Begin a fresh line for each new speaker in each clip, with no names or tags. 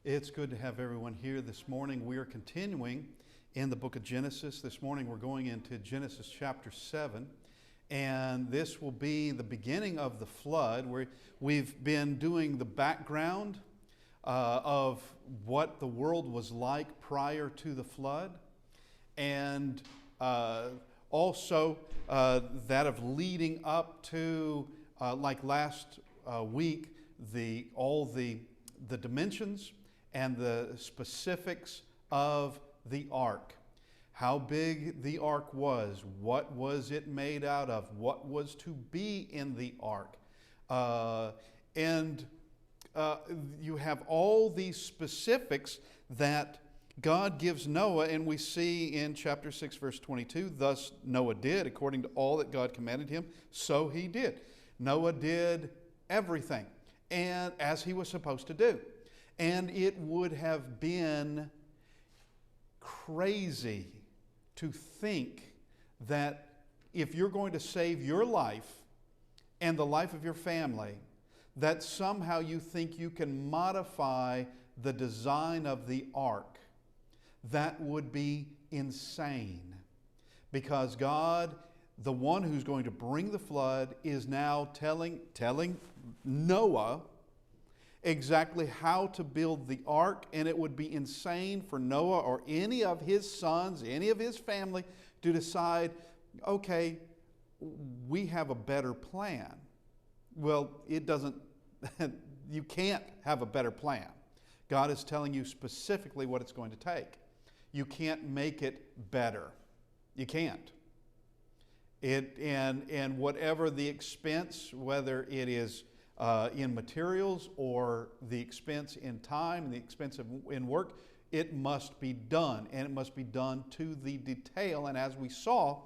It's good to have everyone here this morning. We are continuing in the book of Genesis. This morning we're going into Genesis chapter 7, and this will be the beginning of the flood, where we've been doing the background of what the world was like prior to the flood, and also that of leading up to, like last week, all the dimensions and the specifics of the ark. How big the ark was, what was it made out of, what was to be in the ark. And you have all these specifics that God gives Noah, and we see in chapter 6, verse 22, thus Noah did according to all that God commanded him, so he did. Noah did everything and as he was supposed to do. And it would have been crazy to think that if you're going to save your life and the life of your family, that somehow you think you can modify the design of the ark. That would be insane. Because God, the one who's going to bring the flood, is now telling Noah exactly how to build the ark, and it would be insane for Noah or any of his sons, any of his family, to decide, okay, we have a better plan. Well, it doesn't, you can't have a better plan. God is telling you specifically what it's going to take. You can't make it better. You can't. And whatever the expense, whether it is in materials or the expense in time and the expense in work, it must be done, and it must be done to the detail. And as we saw,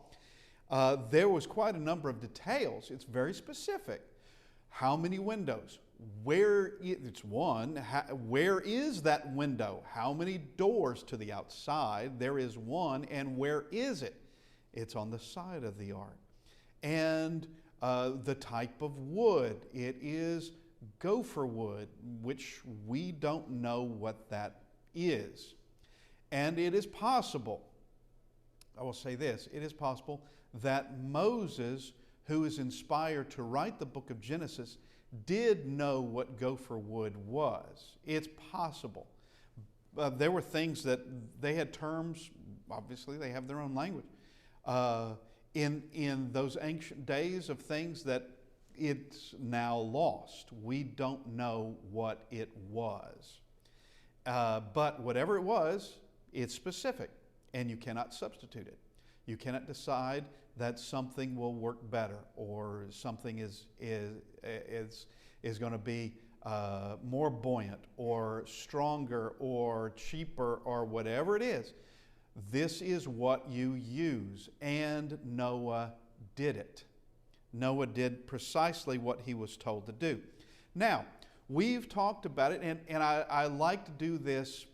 there was quite a number of details. It's very specific. How many windows? It's one. Where is that window? How many doors to the outside? There is one. And where is it? It's on the side of the ark. And the type of wood. It is gopher wood, which we don't know what that is. And it is possible, I will say this, it is possible that Moses, who is inspired to write the book of Genesis, did know what gopher wood was. It's possible. There were things that they had terms, obviously they have their own language, in those ancient days of things that it's now lost. We don't know what it was. But whatever it was, it's specific, and you cannot substitute it. You cannot decide that something will work better, or something is going to be more buoyant or stronger or cheaper or whatever it is. This is what you use, and Noah did it. Noah did precisely what he was told to do. Now, we've talked about it, and I like to do this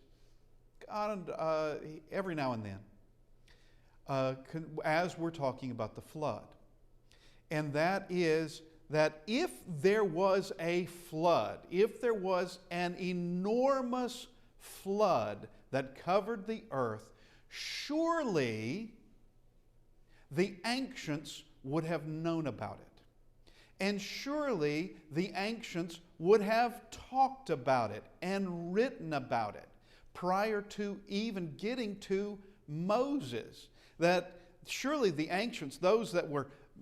every now and then as we're talking about the flood. And that is that if there was a flood, if there was an enormous flood that covered the earth, surely the ancients would have known about it. And surely the ancients would have talked about it and written about it prior to even getting to Moses. That surely the ancients, those that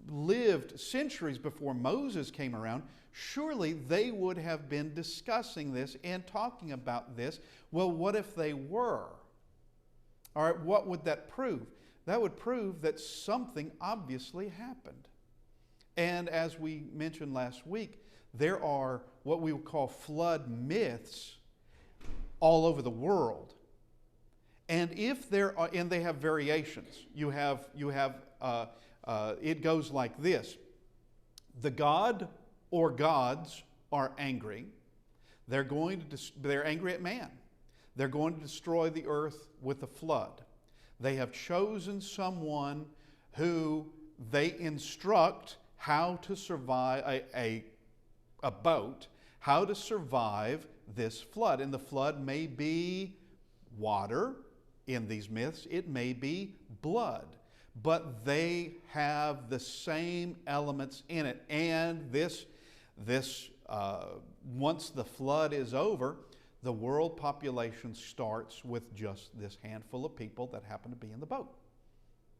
lived centuries before Moses came around, surely they would have been discussing this and talking about this. Well, what if they were? All right, what would that prove? That would prove that something obviously happened. And as we mentioned last week, there are what we would call flood myths all over the world. And if there are, and they have variations. You have it goes like this: the god or gods are angry. They're angry at man. They're going to destroy the earth with a flood. They have chosen someone who they instruct how to survive a boat, how to survive this flood. And the flood may be water in these myths, it may be blood, but they have the same elements in it. And once the flood is over, the world population starts with just this handful of people that happen to be in the boat.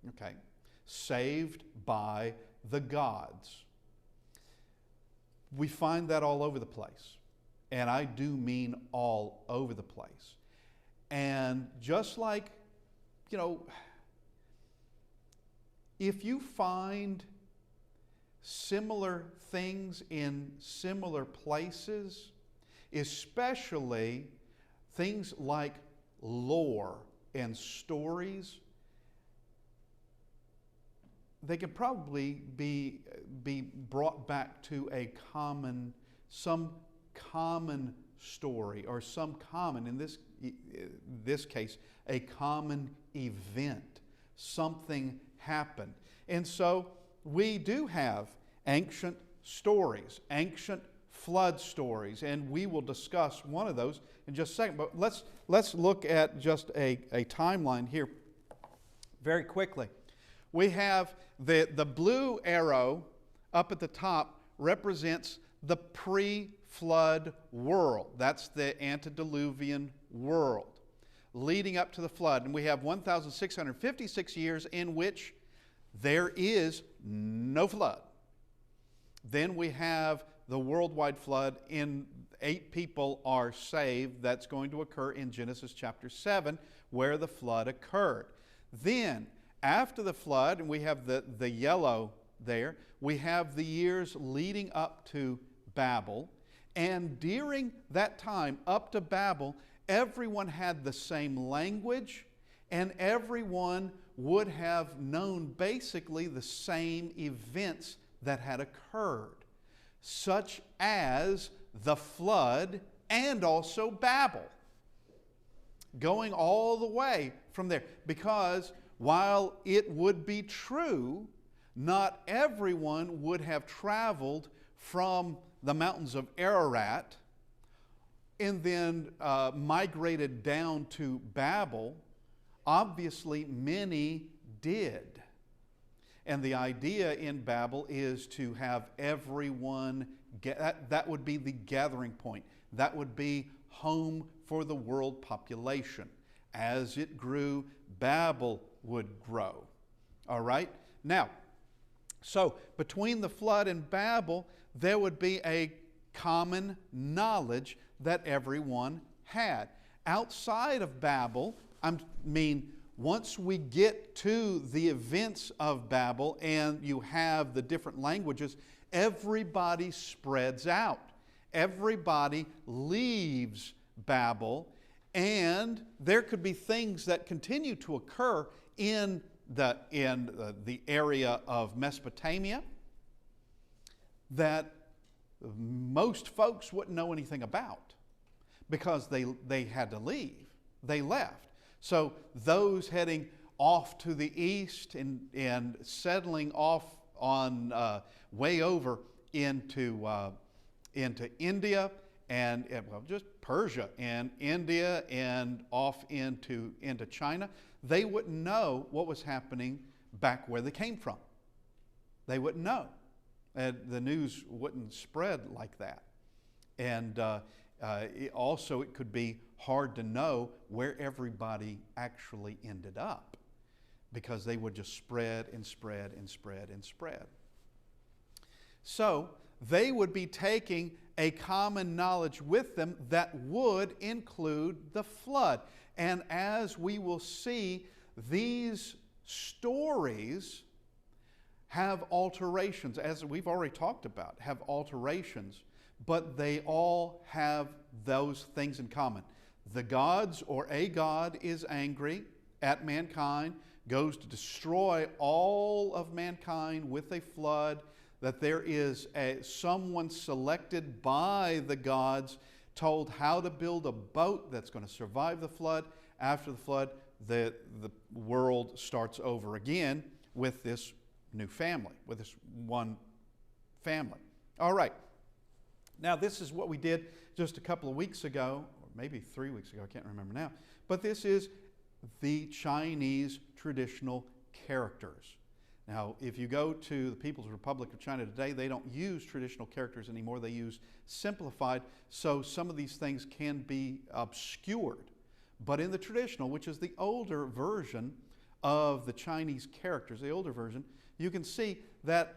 Okay, saved by the gods. We find that all over the place. And I do mean all over the place. And just like, if you find similar things in similar places, especially things like lore and stories, they can probably be brought back to some common story, or some common, in this case, a common event. Something happened. And so we do have ancient stories, ancient flood stories, and we will discuss one of those in just a second. But let's look at just a timeline here very quickly. We have the blue arrow up at the top represents the pre-flood world. That's the antediluvian world leading up to the flood. And we have 1,656 years in which there is no flood. Then we have the worldwide flood, in 8 people are saved. That's going to occur in Genesis chapter 7, where the flood occurred. Then, after the flood, and we have the yellow there, we have the years leading up to Babel. And during that time, up to Babel, everyone had the same language, and everyone would have known basically the same events that had occurred, such as the flood and also Babel, going all the way from there. Because while it would be true, not everyone would have traveled from the mountains of Ararat and then migrated down to Babel. Obviously, many did. And the idea in Babel is to have everyone, that would be the gathering point. That would be home for the world population. As it grew, Babel would grow. All right? Now, so between the flood and Babel, there would be a common knowledge that everyone had. Outside of Babel, once we get to the events of Babel and you have the different languages, everybody spreads out. Everybody leaves Babel, and there could be things that continue to occur in the area of Mesopotamia that most folks wouldn't know anything about because they had to leave. They left. So those heading off to the east and settling off on way over into India and just Persia and India and off into China, they wouldn't know what was happening back where they came from. They wouldn't know. And the news wouldn't spread like that. And it could be hard to know where everybody actually ended up, because they would just spread and spread and spread and spread. So they would be taking a common knowledge with them that would include the flood. And as we will see, these stories have alterations, as we've already talked about, have alterations, but they all have those things in common. The gods, or a god, is angry at mankind, goes to destroy all of mankind with a flood, that there is someone selected by the gods, told how to build a boat that's going to survive the flood. After the flood, the world starts over again with this new family, with this one family. All right. Now, this is what we did just a couple of weeks ago, or maybe 3 weeks ago, I can't remember now. But this is the Chinese traditional characters. Now, if you go to the People's Republic of China today, they don't use traditional characters anymore. They use simplified, so some of these things can be obscured. But in the traditional, which is the older version of the Chinese characters, the older version, you can see that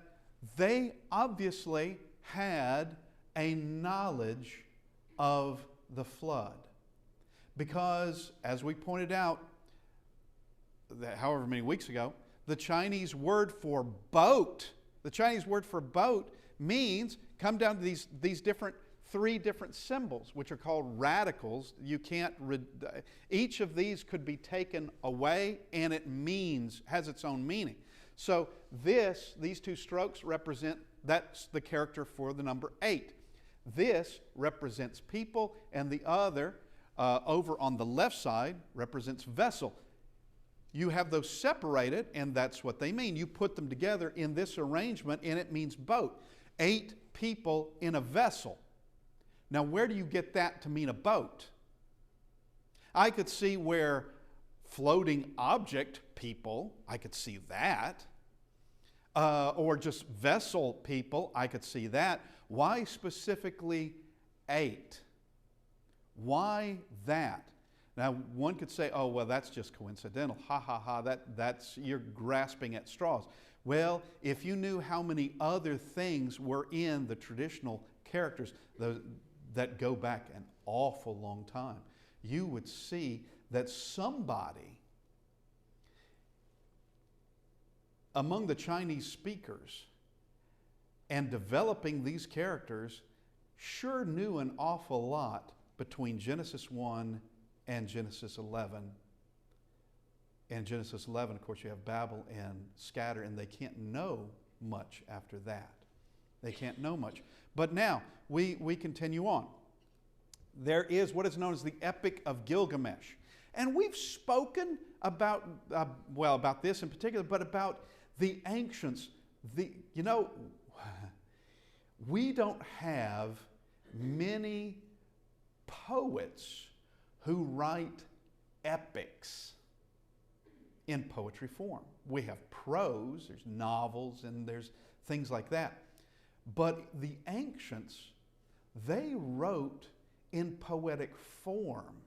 they obviously had a knowledge of the flood. Because, as we pointed out, however many weeks ago, the Chinese word for boat, means, come down to these three different symbols, which are called radicals. Each of these could be taken away, and it has its own meaning. So these two strokes represent, that's the character for the number 8. This represents people, and the other, over on the left side, represents vessel. You have those separated, and that's what they mean. You put them together in this arrangement, and it means boat. 8 people in a vessel. Now, where do you get that to mean a boat? I could see where floating object people, I could see that. Or just vessel people, I could see that. Why specifically 8? Why that? Now, one could say, oh, well, that's just coincidental. Ha, ha, ha, you're grasping at straws. Well, if you knew how many other things were in the traditional characters that go back an awful long time, you would see that somebody among the Chinese speakers and developing these characters sure knew an awful lot between Genesis 1 and Genesis 11. And Genesis 11, of course, you have Babel and scatter, and they can't know much after that. They can't know much. But now, we continue on. There is what is known as the Epoch of Gilgamesh. And we've spoken about this in particular, but about the ancients. We don't have many poets who write epics in poetry form. We have prose, there's novels, and there's things like that. But the ancients, they wrote in poetic form,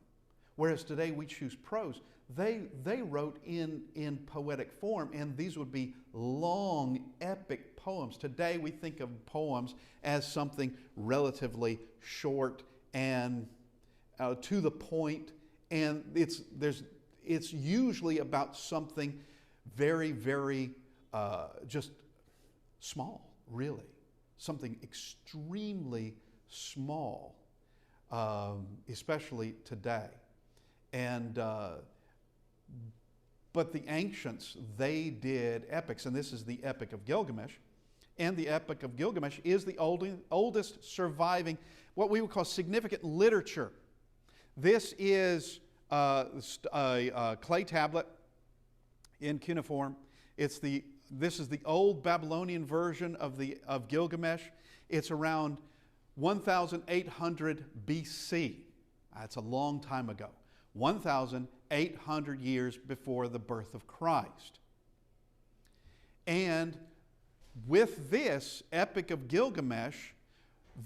whereas today we choose prose. They wrote in poetic form, and these would be long, epic poems. Today we think of poems as something relatively short and to the point, and it's usually about something very, very just small, really. Something extremely small, especially today. And but the ancients, they did epics, and this is the Epoch of Gilgamesh. And the Epoch of Gilgamesh is the oldest surviving, what we would call significant literature. This is a clay tablet in cuneiform. This is the old Babylonian version of Gilgamesh. It's around 1,800 BC. That's a long time ago. 1,800 years before the birth of Christ. And with this Epoch of Gilgamesh,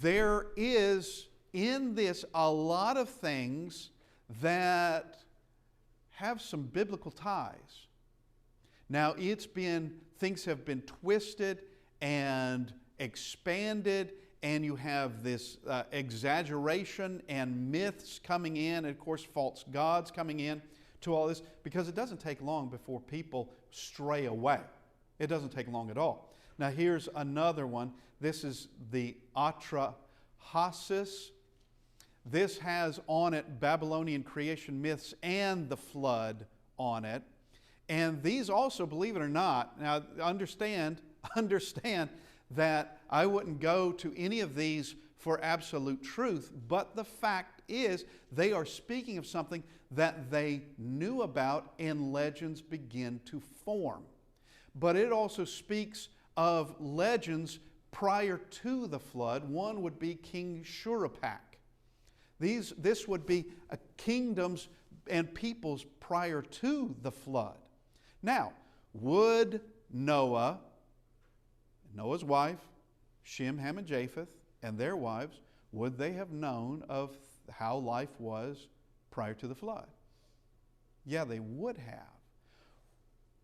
there is in this a lot of things that have some biblical ties. Now, things have been twisted and expanded, and you have this exaggeration and myths coming in, and of course false gods coming in to all this, because it doesn't take long before people stray away. It doesn't take long at all. Now here's another one. This is the Atrahasis. This has on it Babylonian creation myths and the flood on it. And these also, believe it or not, now understand that I wouldn't go to any of these for absolute truth, but the fact is they are speaking of something that they knew about, and legends begin to form. But it also speaks of legends prior to the flood. One would be King Shurappak. This would be kingdoms and peoples prior to the flood. Now, would Noah, Noah's wife, Shem, Ham, and Japheth, and their wives, would they have known of how life was prior to the flood? Yeah, they would have.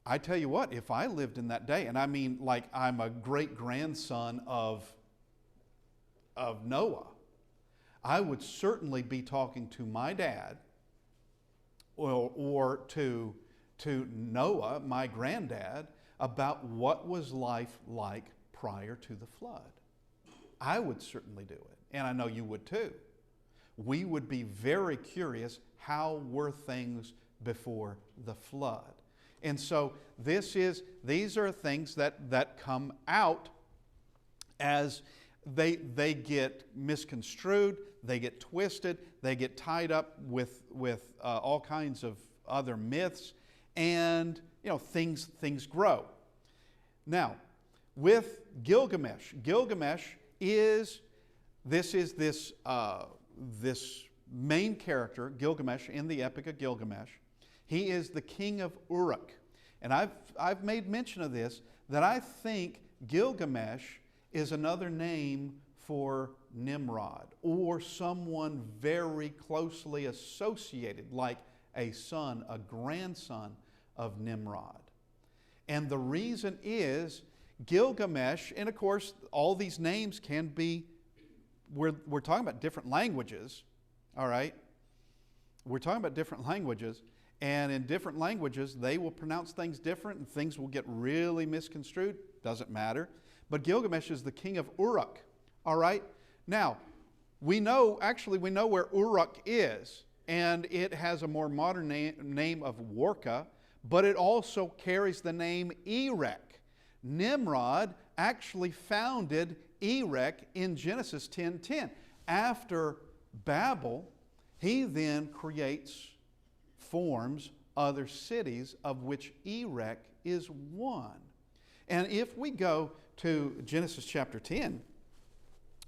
I tell you what, if I lived in that day, and I mean like I'm a great-grandson of Noah, I would certainly be talking to my dad or to Noah, my granddad, about what was life like prior to the flood. I would certainly do it, and I know you would too. We would be very curious, how were things before the flood? And so these are things that come out as they get misconstrued, they get twisted, they get tied up with all kinds of other myths, and things grow. Now, with Gilgamesh, this main character, Gilgamesh, in the Epic of Gilgamesh. He is the king of Uruk. And I've made mention of this, that I think Gilgamesh is another name for Nimrod, or someone very closely associated, like a son, a grandson of Nimrod. And the reason is Gilgamesh, and of course all these names can be, we're talking about different languages, all right? We're talking about different languages, and in different languages they will pronounce things different and things will get really misconstrued. Doesn't matter. But Gilgamesh is the king of Uruk, all right? Now, we know where Uruk is, and it has a more modern name of Warka, but it also carries the name Erech. Nimrod actually founded Erech in Genesis 10:10. After Babel, he then forms other cities, of which Erech is one. And if we go to Genesis chapter 10,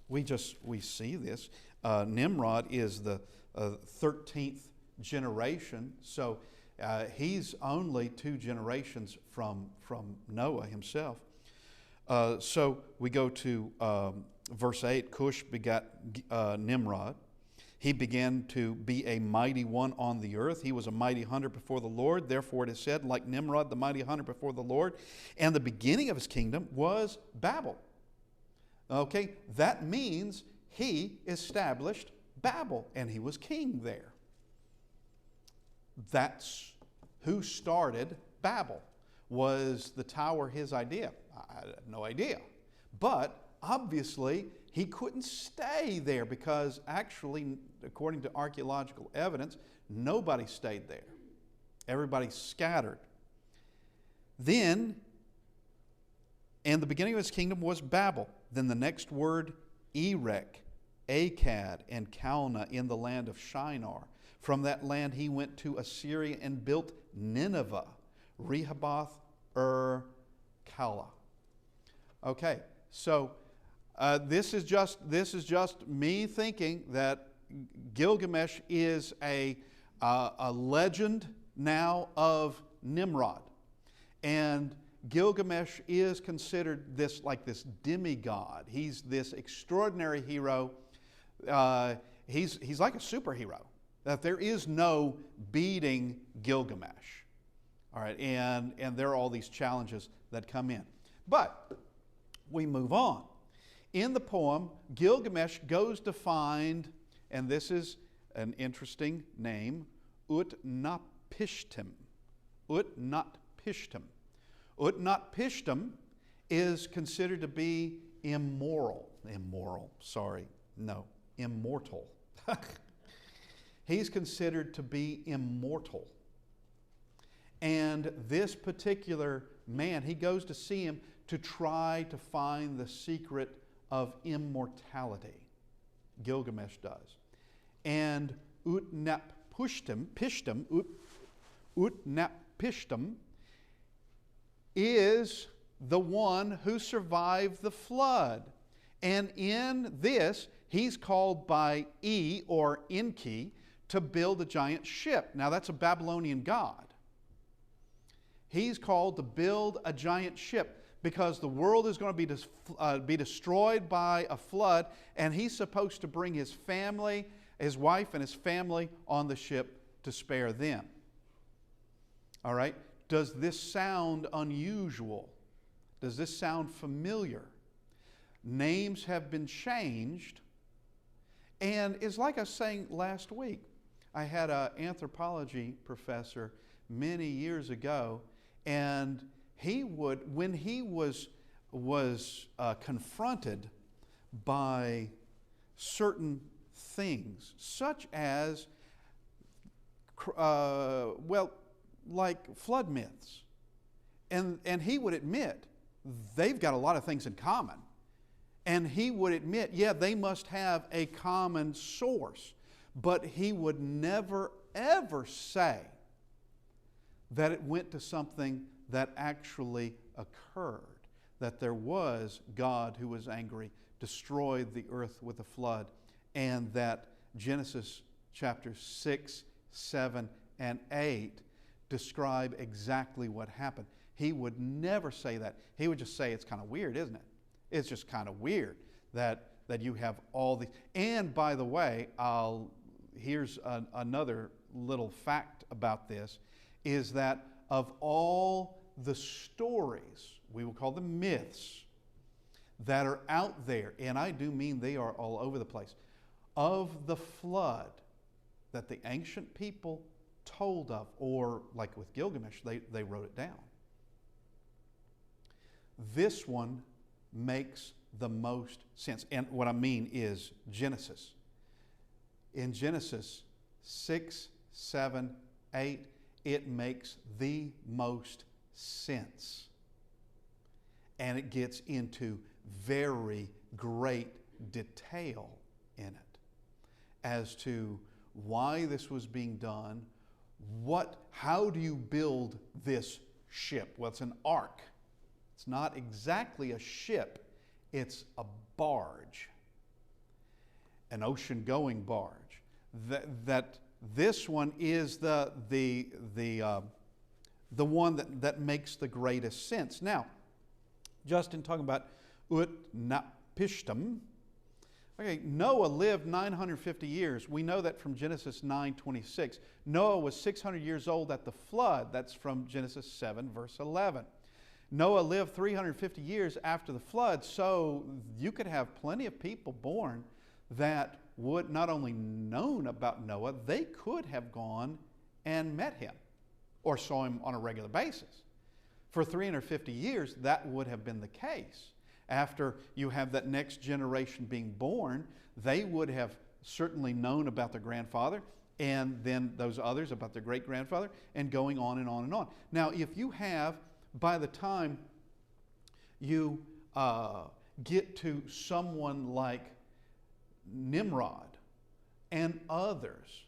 we see this. Nimrod is the 13th generation, so he's only 2 generations from Noah himself. So we go to verse 8. Cush begat Nimrod. He began to be a mighty one on the earth. He was a mighty hunter before the Lord. Therefore it is said, like Nimrod, the mighty hunter before the Lord. And the beginning of his kingdom was Babel. Okay, that means he established Babel, and he was king there. That's who started Babel. Was the tower his idea? I have no idea. But obviously, he couldn't stay there, because actually, according to archaeological evidence, nobody stayed there. Everybody scattered. Then, and the beginning of his kingdom was Babel. Then the next word, Erech, Akkad, and Calneh in the land of Shinar. From that land he went to Assyria and built Nineveh, Rehoboth, Kala. Okay, so this is just me thinking that Gilgamesh is a legend now of Nimrod, and Gilgamesh is considered this demigod. He's this extraordinary hero. He's like a superhero. That there is no beating Gilgamesh. All right, and there are all these challenges that come in. But we move on. In the poem, Gilgamesh goes to find, and this is an interesting name, Utnapishtim. Utnapishtim. Utnapishtim is considered to be immortal. He's considered to be immortal. And this particular man, he goes to see him to try to find the secret of immortality. Gilgamesh does. And Utnapishtim is the one who survived the flood. And in this, he's called by E or Enki to build a giant ship. Now that's a Babylonian god. He's called to build a giant ship because the world is going to be destroyed by a flood, and he's supposed to bring his family, his wife and his family on the ship to spare them. All right? Does this sound unusual? Does this sound familiar? Names have been changed, and it's like I was saying last week. I had an anthropology professor many years ago, and when he was confronted by certain things, such as, like flood myths, and he would admit they've got a lot of things in common. And he would admit, yeah, they must have a common source. But he would never, ever say that it went to something that actually occurred. That there was God who was angry, destroyed the earth with a flood, and that Genesis chapters 6, 7, and 8 describe exactly what happened. He would never say that. He would just say it's kind of weird, isn't it? It's just kind of weird that you have all these. And by the way, here's another little fact about this, is that of all the stories, we will call them myths, that are out there, and I do mean they are all over the place, of the flood that the ancient people told of, or like with Gilgamesh, they wrote it down. This one makes the most sense. And what I mean is Genesis. In Genesis 6, 7, 8, it makes the most sense. And it gets into very great detail in it as to why this was being done. How do you build this ship? Well, it's an ark. It's not exactly a ship, it's a barge, an ocean-going barge. That this one is the one that makes the greatest sense. Now, Justin talking about Utnapishtim. Okay, Noah lived 950 years. We know that from Genesis 9:26. Noah was 600 years old at the flood. That's from Genesis 7, verse 11. Noah lived 350 years after the flood, so you could have plenty of people born that would not only known about Noah, they could have gone and met him or saw him on a regular basis. For 350 years, that would have been the case. After you have that next generation being born, they would have certainly known about their grandfather, and then those others about their great-grandfather, and going on and on and on. Now, if you have, by the time you get to someone like Nimrod and others,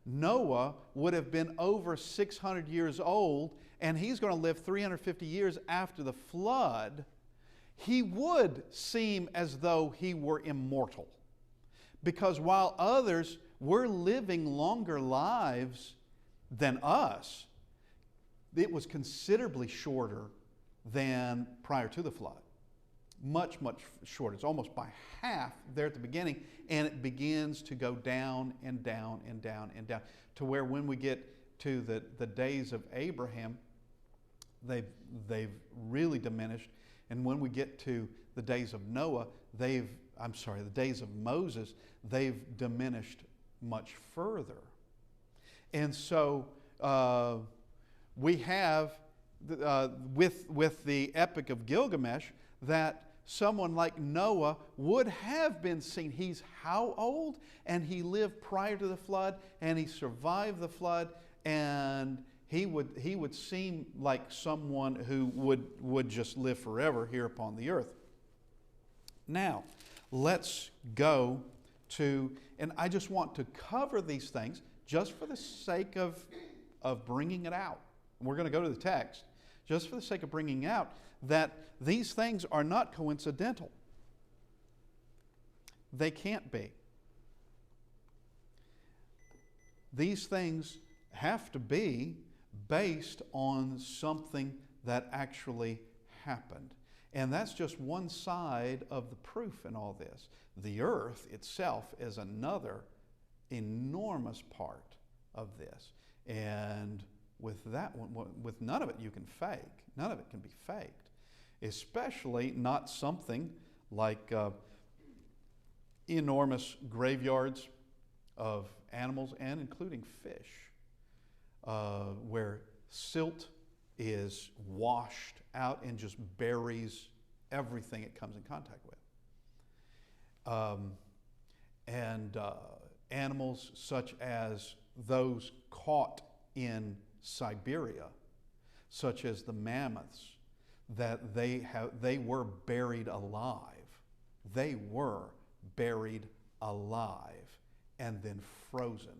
Noah would have been over 600 years old, and he's going to live 350 years after the flood. He would seem as though he were immortal, because while others were living longer lives than us, it was considerably shorter than prior to the flood. Much, much shorter. It's almost by half there at the beginning, and it begins to go down and down and down and down, to where when we get to the days of Abraham, they've really diminished. And when we get to the days of Noah, the days of Moses, they've diminished much further. And so we have, with the Epoch of Gilgamesh, that someone like Noah would have been seen. He's how old? And he lived prior to the flood, and he survived the flood, and he would seem like someone who would just live forever here upon the earth. Now, let's go to, and I just want to cover these things just for the sake of bringing it out. We're going to go to the text just for the sake of bringing out that these things are not coincidental. They can't be. These things have to be based on something that actually happened. And that's just one side of the proof in all this. The earth itself is another enormous part of this. And with that one, with none of it you can fake. None of it can be faked. Especially not something like enormous graveyards of animals and including fish, where silt is washed out and just buries everything it comes in contact with. And animals such as those caught in Siberia, such as the mammoths, that they were buried alive. They were buried alive and then frozen.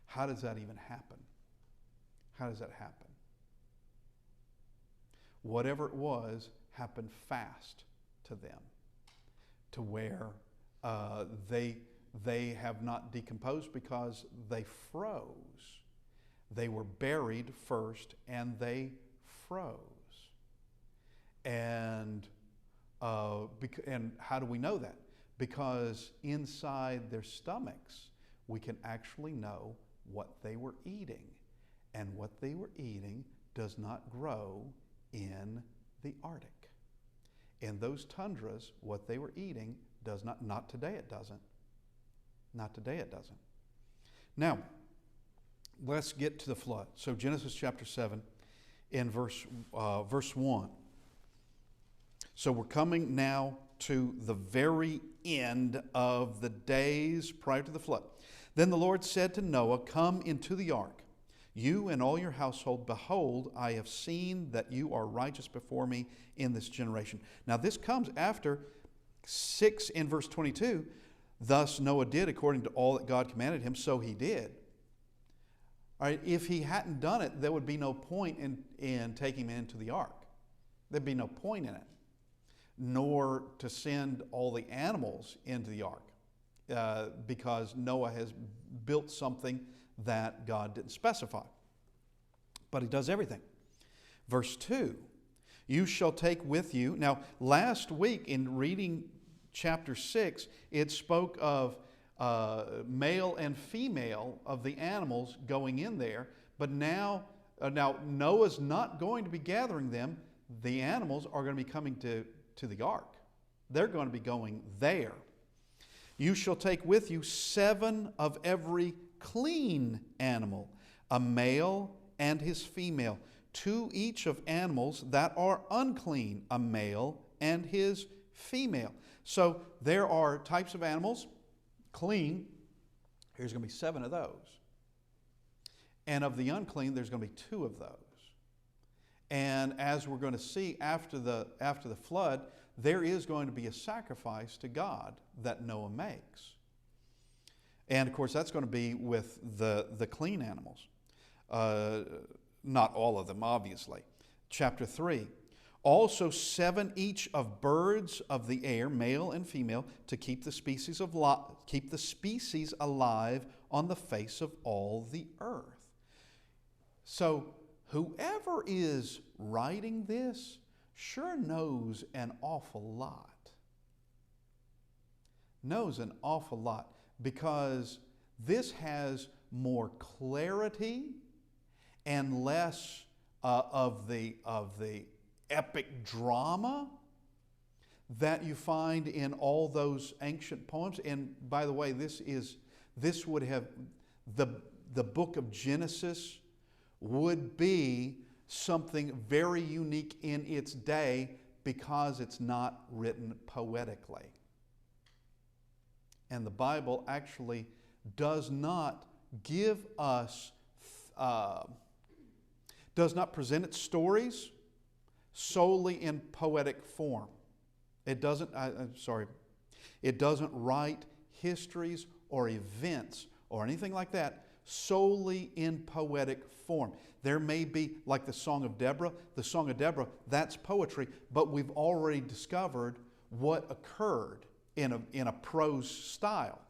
How does that even happen? How does that happen? Whatever it was happened fast to them, to where they have not decomposed because they froze. They were buried first and they froze. And how do we know that? Because inside their stomachs, we can actually know what they were eating. And what they were eating does not grow in the Arctic. In those tundras, what they were eating does not today it doesn't. Not today it doesn't. Now, let's get to the flood. So Genesis chapter 7 in verse 1. So we're coming now to the very end of the days prior to the flood. Then the Lord said to Noah, "Come into the ark, you and all your household. Behold, I have seen that you are righteous before me in this generation." Now this comes after 6 in verse 22. Thus Noah did according to all that God commanded him, so he did. All right, if he hadn't done it, there would be no point in taking him into the ark. There'd be no point in it, nor to send all the animals into the ark, because Noah has built something that God didn't specify. But he does everything. Verse 2, you shall take with you. Now, last week in reading chapter 6, it spoke of male and female of the animals going in there. But now Noah's not going to be gathering them. The animals are going to be coming to the ark. They're going to be going there. You shall take with you 7 of every clean animal, a male and his female, 2 each of animals that are unclean, a male and his female. So there are types of animals, clean, there's going to be 7 of those. And of the unclean, there's going to be 2 of those. And as we're going to see after the flood, there is going to be a sacrifice to God that Noah makes. And of course, that's going to be with the clean animals. Not all of them, obviously. Chapter 3. Also 7 each of birds of the air, male and female, to keep the species alive on the face of all the earth. So whoever is writing this sure knows an awful lot. Knows an awful lot, because this has more clarity and less of the epic drama that you find in all those ancient poems. And by the way, this would have the book of Genesis would be something very unique in its day, because it's not written poetically. And the Bible actually does not give us, does not present its stories solely in poetic form. It doesn't, it doesn't write histories or events or anything like that solely in poetic form. There may be, like the Song of Deborah, that's poetry, but we've already discovered what occurred in a prose style.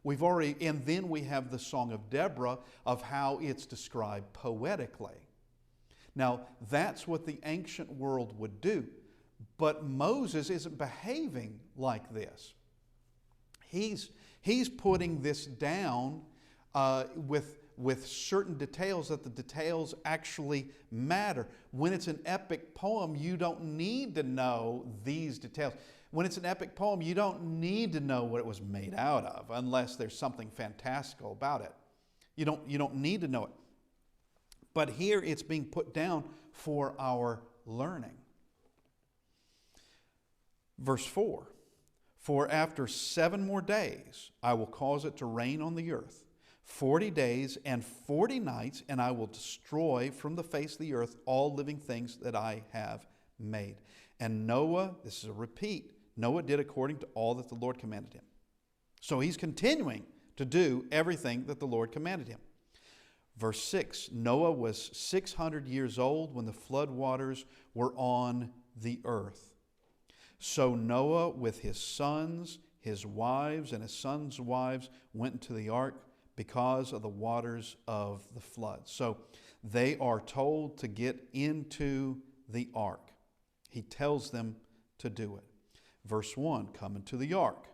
And then we have the Song of Deborah of how it's described poetically. Now, that's what the ancient world would do. But Moses isn't behaving like this. He's putting this down with certain details, that the details actually matter. When it's an epic poem, you don't need to know these details. When it's an epic poem, you don't need to know what it was made out of unless there's something fantastical about it. You don't need to know it. But here it's being put down for our learning. Verse 4, for after 7 more days I will cause it to rain on the earth, 40 days and 40 nights, and I will destroy from the face of the earth all living things that I have made. And Noah, this is a repeat, Noah did according to all that the Lord commanded him. So he's continuing to do everything that the Lord commanded him. Verse 6, Noah was 600 years old when the flood waters were on the earth. So Noah with his sons, his wives, and his sons' wives went into the ark because of the waters of the flood. So they are told to get into the ark. He tells them to do it. Verse 1, come into the ark.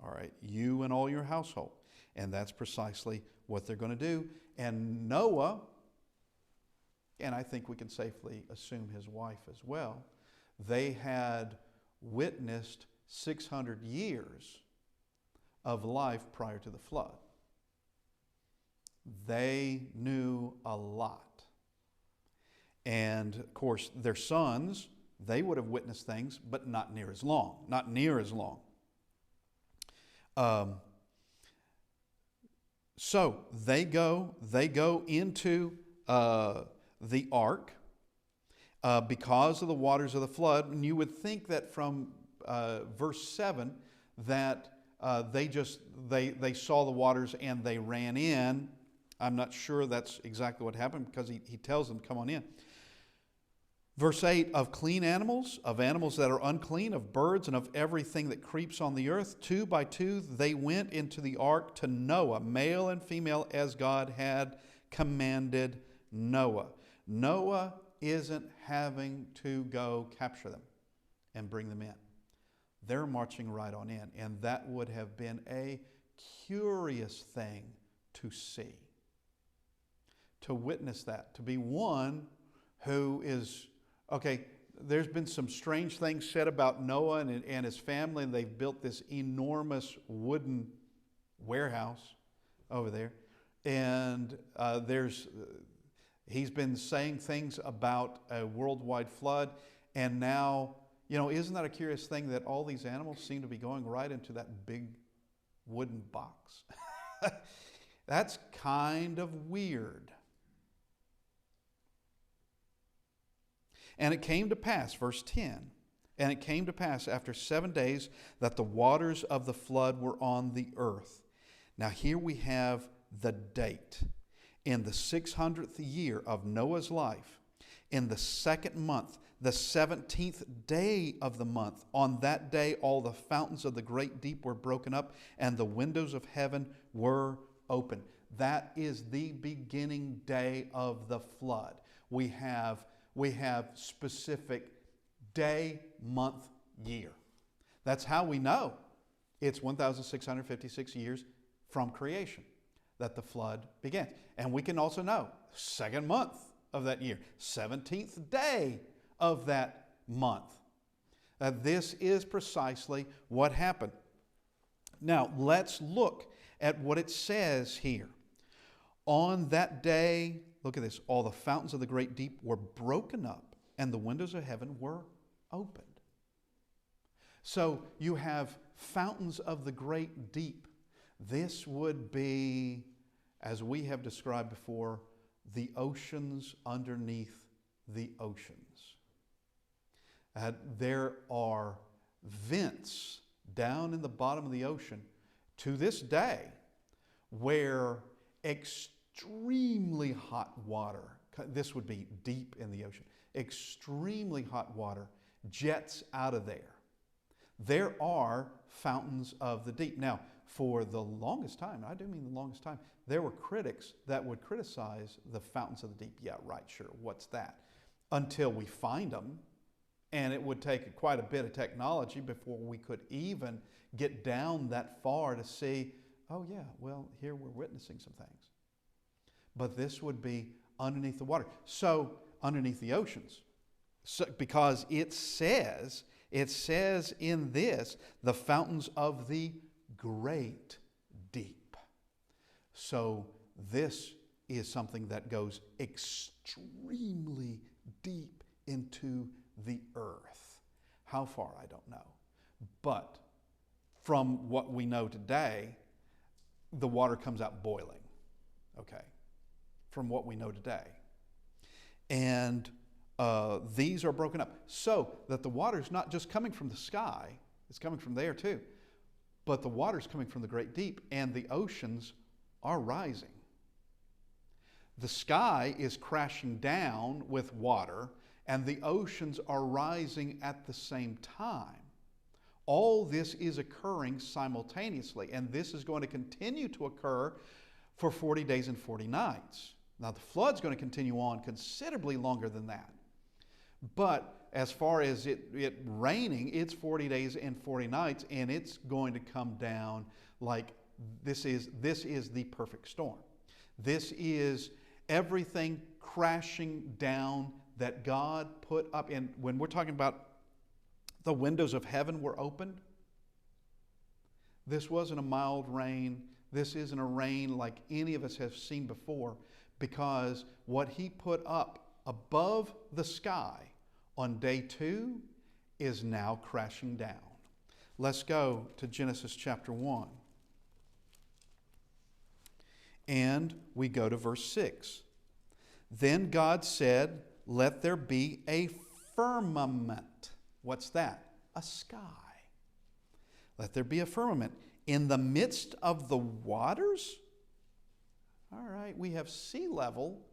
All right, you and all your household. And that's precisely what they're going to do. And Noah, and I think we can safely assume his wife as well, they had witnessed 600 years of life prior to the flood. They knew a lot. And of course, their sons, they would have witnessed things, but not near as long. Not near as long. So they go into the ark because of the waters of the flood. And you would think that from verse 7 that they saw the waters and they ran in. I'm not sure that's exactly what happened, because he tells them, come on in. Verse 8, of clean animals, of animals that are unclean, of birds, and of everything that creeps on the earth, 2 by 2 they went into the ark to Noah, male and female, as God had commanded Noah. Noah isn't having to go capture them and bring them in. They're marching right on in. And that would have been a curious thing to see, to witness that, to be one who is... Okay, there's been some strange things said about Noah and his family, and they've built this enormous wooden warehouse over there. And he's been saying things about a worldwide flood. And now, isn't that a curious thing that all these animals seem to be going right into that big wooden box? That's kind of weird. And it came to pass, verse 10, and it came to pass after 7 days that the waters of the flood were on the earth. Now here we have the date. In the 600th year of Noah's life, in the 2nd month, the 17th day of the month, on that day all the fountains of the great deep were broken up, and the windows of heaven were open. That is the beginning day of the flood. We have specific day, month, year. That's how we know it's 1,656 years from creation that the flood began. And we can also know 2nd month of that year, 17th day of that month. This is precisely what happened. Now, let's look at what it says here. On that day, look at this, all the fountains of the great deep were broken up, and the windows of heaven were opened. So you have fountains of the great deep. This would be, as we have described before, the oceans underneath the oceans. There are vents down in the bottom of the ocean to this day where extremely hot water. This would be deep in the ocean. Extremely hot water jets out of there. There are fountains of the deep. Now, for the longest time, I do mean the longest time, there were critics that would criticize the fountains of the deep. Yeah, right, sure, what's that? Until we find them, and it would take quite a bit of technology before we could even get down that far to see, oh yeah, well, here we're witnessing some things. But this would be underneath the water. So, underneath the oceans. So, because it says in this, the fountains of the great deep. So this is something that goes extremely deep into the earth. How far, I don't know. But from what we know today, the water comes out boiling. Okay. From what we know today. And these are broken up so that the water is not just coming from the sky, it's coming from there too, but the water is coming from the great deep, and the oceans are rising. The sky is crashing down with water, and the oceans are rising at the same time. All this is occurring simultaneously, and this is going to continue to occur for 40 days and 40 nights. Now, the flood's going to continue on considerably longer than that. But as far as it raining, it's 40 days and 40 nights, and it's going to come down like this is the perfect storm. This is everything crashing down that God put up. And when we're talking about the windows of heaven were opened, this wasn't a mild rain. This isn't a rain like any of us have seen before, because what He put up above the sky on day 2 is now crashing down. Let's go to Genesis chapter 1. And we go to verse 6. Then God said, "Let there be a firmament." What's that? A sky. Let there be a firmament in the midst of the waters. All right, we have sea level,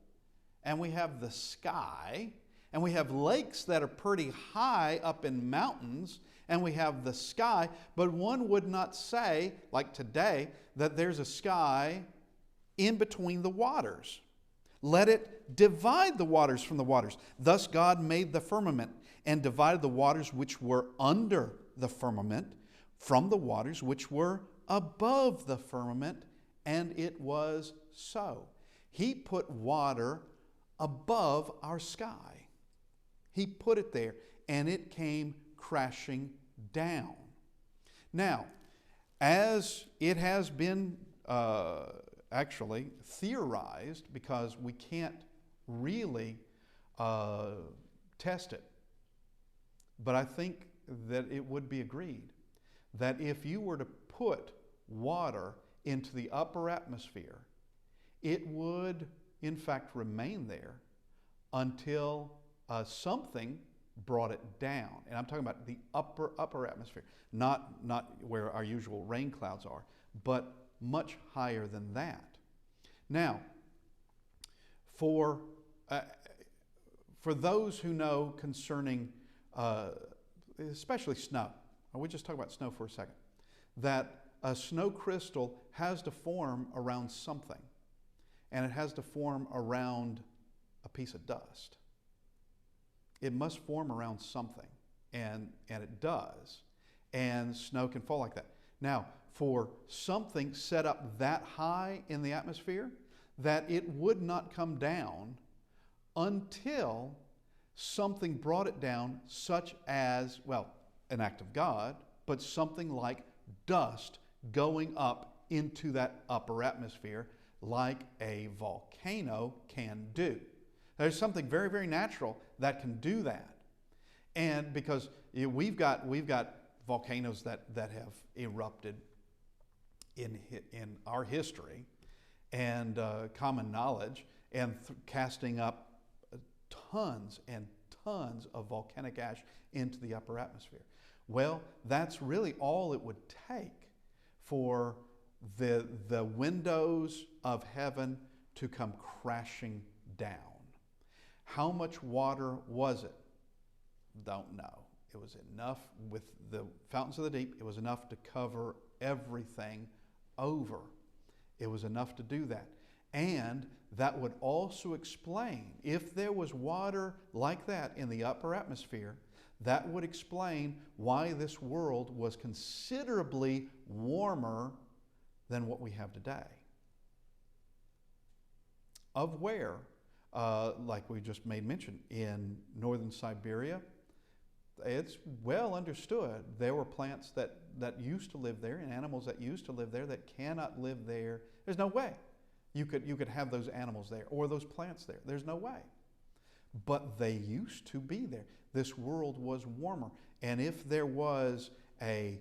and we have the sky, and we have lakes that are pretty high up in mountains, and we have the sky, but one would not say, like today, that there's a sky in between the waters. Let it divide the waters from the waters. Thus God made the firmament and divided the waters which were under the firmament from the waters which were above the firmament, and it was so. He put water above our sky. He put it there, and it came crashing down. Now, as it has been actually theorized, because we can't really test it, but I think that it would be agreed that if you were to put water into the upper atmosphere, it would in fact remain there until something brought it down. And I'm talking about the upper atmosphere, not where our usual rain clouds are, but much higher than that. Now, for those who know concerning especially snow, we just talk about snow for a second, that a snow crystal has to form around something, and it has to form around a piece of dust. It must form around something, and it does, and snow can fall like that. Now, for something set up that high in the atmosphere, that it would not come down until something brought it down, such as, well, an act of God, but something like dust going up into that upper atmosphere like a volcano can do. There's something very, very natural that can do that. And because we've got volcanoes that have erupted in our history and common knowledge, and casting up tons and tons of volcanic ash into the upper atmosphere. Well, that's really all it would take for the windows of heaven to come crashing down. How much water was it? Don't know. It was enough with the fountains of the deep. It was enough to cover everything over. It was enough to do that. And that would also explain, if there was water like that in the upper atmosphere, that would explain why this world was considerably warmer than what we have today. Of where, like we just made mention, in northern Siberia, it's well understood there were plants that used to live there and animals that used to live there that cannot live there. There's no way you could have those animals there or those plants there. There's no way. But they used to be there. This world was warmer. And if there was a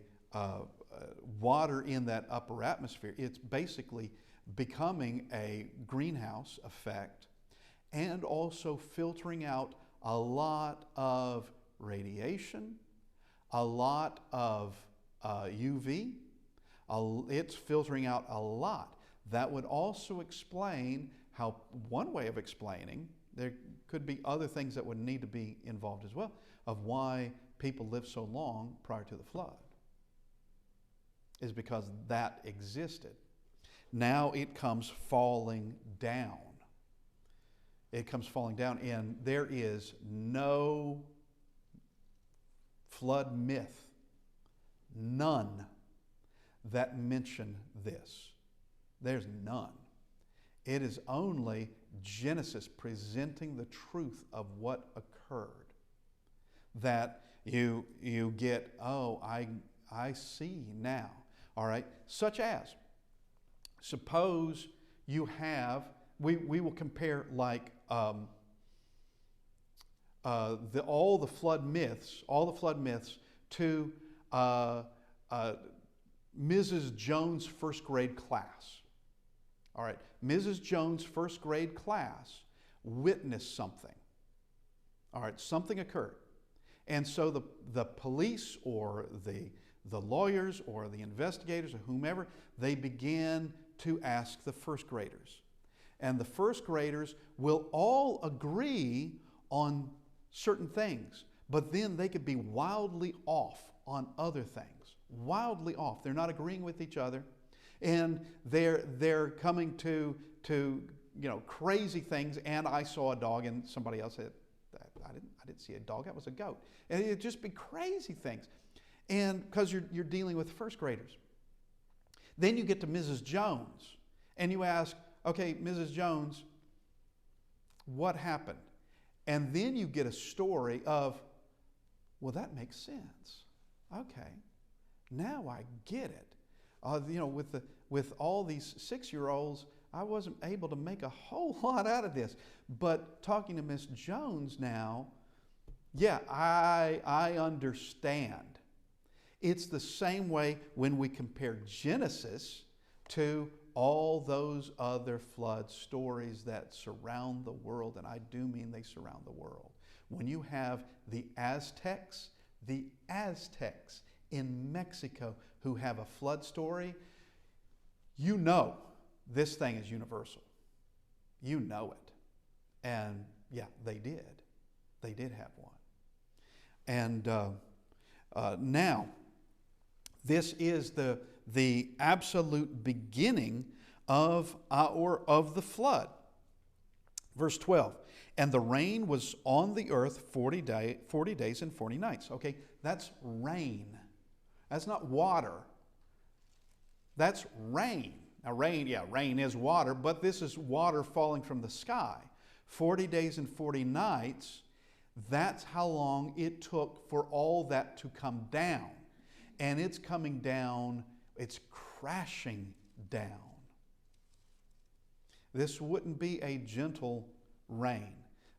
water in that upper atmosphere, it's basically becoming a greenhouse effect and also filtering out a lot of radiation, a lot of UV. It's filtering out a lot. That would also explain how, one way of explaining, there could be other things that would need to be involved as well, of why people lived so long prior to the flood, is because that existed. Now it comes falling down. It comes falling down, and there is no flood myth, none, that mention this. There's none. It is only Genesis presenting the truth of what occurred. That you get, oh, I see now. All right, such as, suppose you have, we will compare like all the flood myths to Mrs. Jones' first grade class. All right, Mrs. Jones' first grade class witnessed something. All right, something occurred. And so the police or the lawyers or the investigators or whomever, they began to ask the first graders. And the first graders will all agree on certain things, but then they could be wildly off on other things. Wildly off. They're not agreeing with each other. And they're coming to crazy things. And I saw a dog, and somebody else said, I didn't see a dog. That was a goat. And it'd just be crazy things. And because you're dealing with first graders. Then you get to Mrs. Jones, and you ask, okay, Mrs. Jones, what happened? And then you get a story of, well, that makes sense. Okay, now I get it. With all these 6-year-olds, I wasn't able to make a whole lot out of this. But talking to Miss Jones now, yeah, I understand. It's the same way when we compare Genesis to all those other flood stories that surround the world, and I do mean they surround the world. When you have the Aztecs in Mexico who have a flood story, you know this thing is universal. You know it. And yeah, they did. They did have one. And now, this is the absolute beginning of the flood. Verse 12, and the rain was on the earth 40 days and 40 nights. Okay, that's rain. That's not water. That's rain. Now rain is water, but this is water falling from the sky. 40 days and 40 nights, that's how long it took for all that to come down. And it's coming down, it's crashing down. This wouldn't be a gentle rain.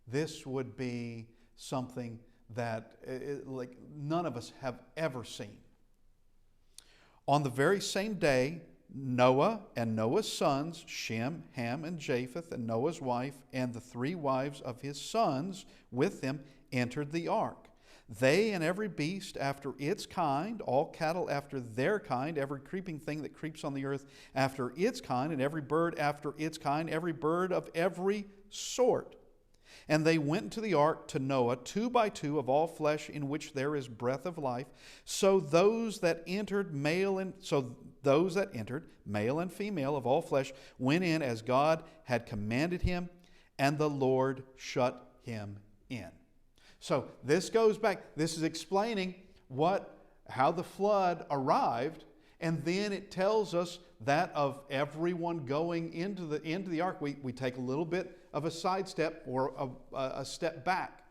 This would be something that like none of us have ever seen. On the very same day, Noah and Noah's sons, Shem, Ham, and Japheth, and Noah's wife, and the 3 wives of his sons with them entered the ark. they and every beast after its kind, all cattle after their kind, every creeping thing that creeps on the earth after its kind, and every bird after its kind, every bird of every sort. And they went into the ark to Noah, 2 by 2 of all flesh in which there is breath of life. So those that entered, male and female of all flesh, went in as God had commanded him, and the Lord shut him in. So this goes back. This is explaining how the flood arrived, and then it tells us that of everyone going into the ark. We take a little bit of a sidestep or a step back.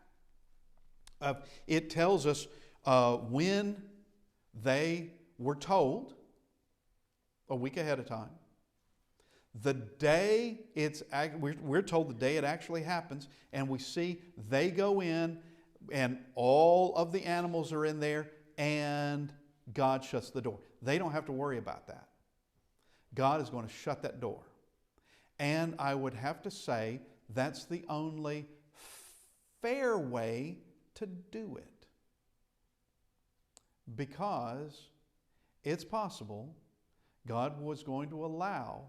It tells us when they were told a week ahead of time. The day we're told the day it actually happens, and we see they go in, and all of the animals are in there, and God shuts the door. They don't have to worry about that. God is going to shut that door. And I would have to say that's the only fair way to do it. Because it's possible God was going to allow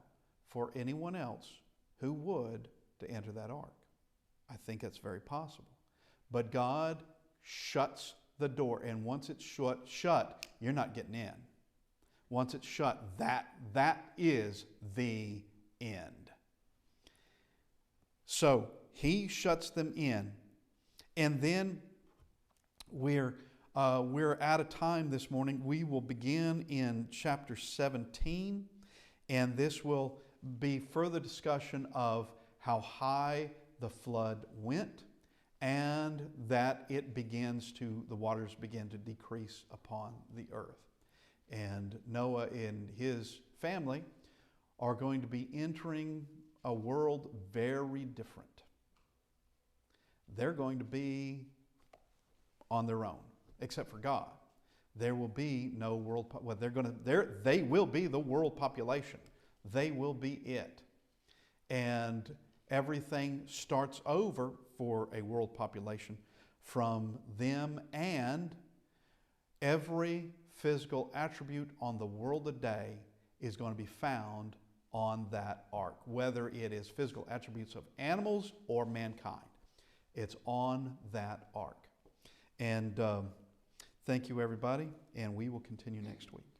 for anyone else who would to enter that ark. I think that's very possible. But God shuts the door, and once it's shut, you're not getting in. Once it's shut, that is the end. So he shuts them in, and then we're out of time this morning. We will begin in chapter 17, and this will be further discussion of how high the flood went, and that the waters begin to decrease upon the earth. And Noah and his family are going to be entering a world very different. They're going to be on their own, except for God. There will be no world. They will be the world population. They will be it, and everything starts over for a world population from them, and every physical attribute on the world today is going to be found on that ark, whether it is physical attributes of animals or mankind. It's on that ark. And thank you, everybody, and we will continue next week.